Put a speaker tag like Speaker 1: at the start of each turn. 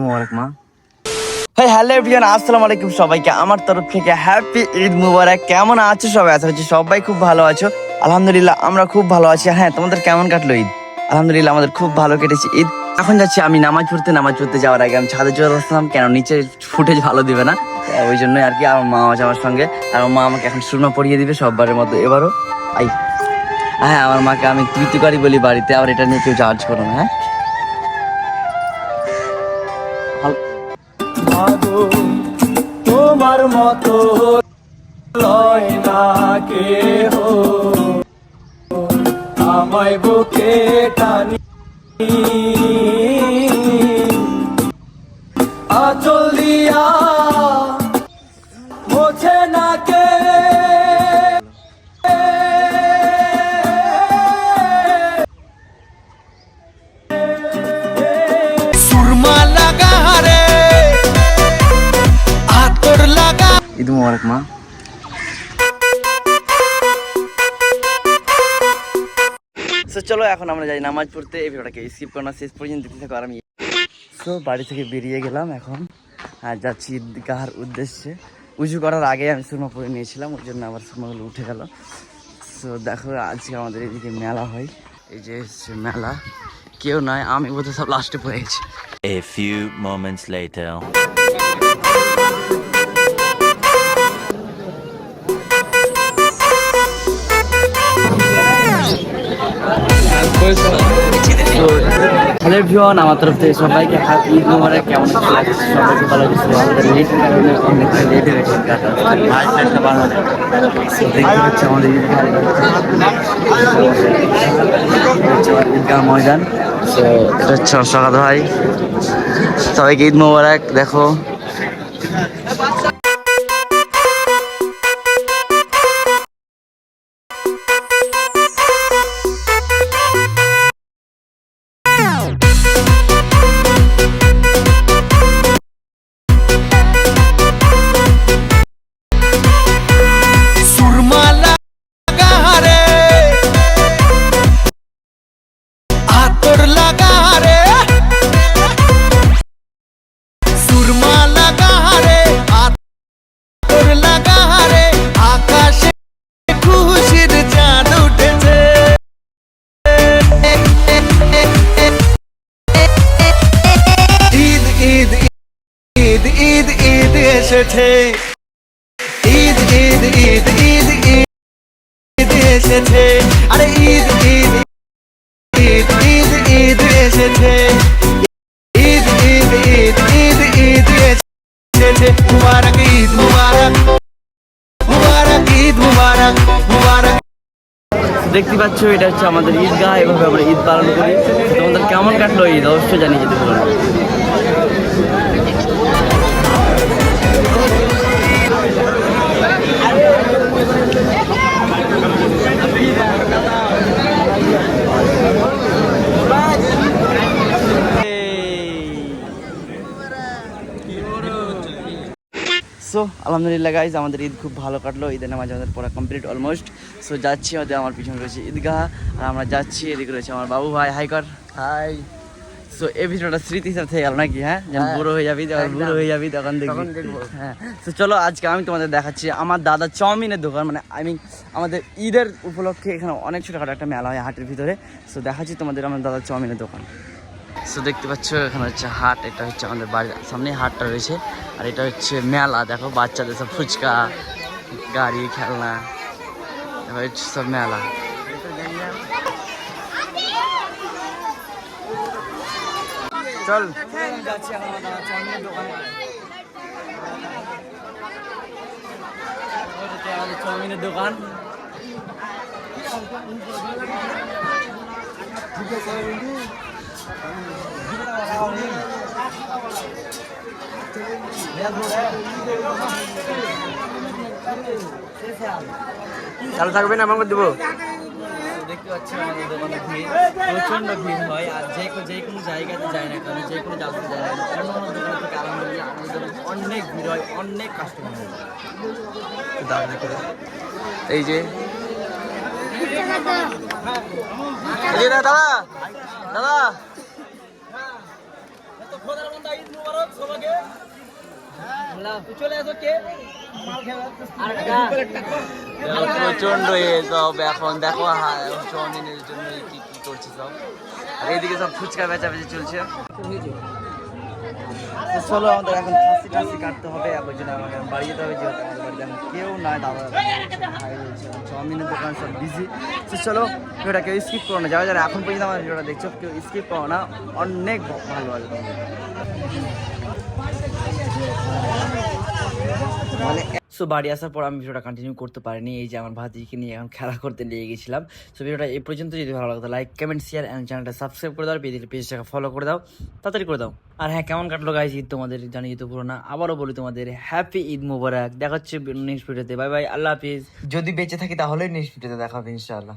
Speaker 1: মুবারক মা। Hi hello everyone, আসসালামু আলাইকুম সবাইকে আমার তরফ থেকে হ্যাপি ঈদ মুবারক। কেমন আছো সবাই? আশা করছি সবাই খুব ভালো আছো। আলহামদুলিল্লাহ আমরা খুব ভালো আছি। হ্যাঁ, তোমাদের কেমন কাটলো ঈদ? আলহামদুলিল্লাহ আমাদের খুব ভালো কেটেছে ঈদ। এখন যাচ্ছি আমি নামাজ পড়তে যাওয়ার আগে আমি ছাদে চলে আসলাম, কেন নিচে ফুটেজ ভালো দিবে না, ওই জন্যই আর কি। আমার মা আছে আমার সঙ্গে, আর আমার মা আমাকে এখন সুরমা পরিয়ে দিবে সববারের মতো এবারও। হ্যাঁ, আমার মাকে আমি তুই করি বলি বাড়িতে, আবার এটা নিয়ে কেউ জাজ করো না। হ্যাঁ, তোমার মতো লয় না কেহ, আমায় বুকে টানি আঁচল দিয়া মোছে না কে। সুরমা লাগা রে আতর লাগা। ঈদ মুবারক মা। চলো এখন আমরা যাই নামাজ পড়তে। এই ভিডিওটাকে স্কিপ করো না, শেষ পর্যন্ত দেখতে থাকো। আর আমি বাড়ি থেকে বেরিয়ে গেলাম, এখন যাচ্ছি ঈদগাহর উদ্দেশ্যে। উজু করার আগে আমি সুরমা পরে নিয়েছিলাম, ওই জন্য আবার সুরমাগুলো উঠে গেল। সো দেখো আজকে আমাদের এদিকে মেলা হয়, এই যে মেলা, কেউ নয় আমি বোধহয় সব লাস্টে পড়ে গেছি।
Speaker 2: A few moments later.
Speaker 1: Hello everyone, আমার তরফ থেকে সবাইকে হ্যাপি ঈদ মুবারক। কেমন লাগছে? সবাইকে ভালো লাগছে। আমাদের লেটের কারণে অনেকটা লেট হয়ে গেছে কাটা, দেখতে হচ্ছে আমাদের ঈদগাহ ময়দান। তো এটা হচ্ছে অশোকাদ ভাই, সবাইকে ঈদ মুবারক। দেখো এসেছে, ঈদ ঈদ ঈদ ঈদ ঈদ এসেছে, আরে ঈদ ঈদ ঈদ ঈদ ঈদ এসেছে, ঈদ ঈদ ঈদ ঈদ ঈদ এসেছে। মুবারক ঈদ মুবারক, মুবারক ঈদ মুবারক, মুবারক। দেখতে পাচ্ছ এটা হচ্ছে আমাদের ঈদগাহ, এভাবে আমরা ঈদ পালন করি। তোমাদের কেমন কাটলো ঈদ অবশ্যই জানিয়ে যেতে পারো। সো আলহামদুলিল্লাহ গাইজ, আমাদের ঈদ খুব ভালো কাটলো। ঈদের নামাজ আমাদের পড়া কমপ্লিট অলমোস্ট। সো যাচ্ছি, আমাদের আমার পিছনে রয়েছে ঈদগাহ, আর আমরা যাচ্ছি। এদিকে রয়েছে আমার বাবু ভাই, হাই কর, হাই। সো এই ভিডিওটা স্মৃতি হিসাবে থেকে গেল নাকি? হ্যাঁ, যখন বুড়ো হয়ে যাবি, যখন বুড়ো হয়ে যাবি তখন দেখবি। হ্যাঁ, তো চলো আজকে আমি তোমাদের দেখাচ্ছি আমার দাদা চাউমিনের দোকান, মানে আমাদের ঈদের উপলক্ষে এখানে অনেক ছোটোখাটো একটা মেলা হয় হাটের ভিতরে। সো দেখাচ্ছি তোমাদের আমার দাদা চাউমিনের দোকান। সো দেখতে পাচ্ছ এখানে হচ্ছে হাট, এটা হচ্ছে আমাদের বাড়ির সামনে হাটটা রয়েছে, আর এটা হচ্ছে মেলা। দেখো বাচ্চাদের সব ফুচকা, গাড়ি, খেলনা, হচ্ছে সব মেলা। চল যাচ্ছি এখন আমার চাউমিনের দোকানে। আমাদের চাউমিনের দোকান, চালু থাকবে না আমাকে দেবো। দেখতে পাচ্ছি আমাদের দোকানে ভিড়, প্রচণ্ড ভিড় হয়, আর যে কোনো জায়গাতে যায় না কেন, যে কোনো জায়গাতে যায় না কেন, অন্য দোকান থেকে আলহামদুলিল্লাহ আমাদের অনেক ভিড় হয়, অনেক কাস্টমার হয়। এই যে দাদা দাদা প্রচন্ড সব এখন দেখো চাউমিনের জন্য কি কি করছে সব, আর এইদিকে সব ফুচকা বেচাবেচি চলছে। তো চলো আমাদের এখন খাসি টাসি কাটতে হবে, ওই জন্য আমাকে বাড়ি যেতে হবে, যেহেতু আমাদের বাড়িতে এখন কেউ নয়, দাদা ভাই রয়েছে, চাউমিনের দোকান সব বিজি। তো চলো ভিডিওটা কেউ স্কিপ করো না, যারা যারা এখন পর্যন্ত আমার ভিডিওটা দেখছো কেউ স্কিপ করো না, অনেক ভালো লাগে তোমাদের মানে। সো বাড়ি আসার পর আমি ভিডিওটা কন্টিনিউ করতে পারিনি, এই যে আমার ভাতিকে নিয়ে এখন খেলা করতে নিয়ে গেছিলাম। সো ভিডিওটা এই পর্যন্ত, যদি ভালো লাগতো লাইক কমেন্ট শেয়ার অ্যান্ড চ্যানেলটা সাবস্ক্রাইব করে দাও, পেজটাকে ফলো করে দাও, তাড়াতাড়ি করে দাও। আর হ্যাঁ, কেমন কাটলো গাইজ ঈদ তোমাদের জানিয়ে তো পুরো না, আবারও বলি তোমাদের হ্যাপি ঈদ মুবারক। দেখা হচ্ছে নেক্সট ভিডিওতে, বাই বাই, আল্লাহ হাফিজ। যদি বেঁচে থাকি তাহলে নেক্সট ভিডিওতে দেখা হবে ইনশাআল্লাহ।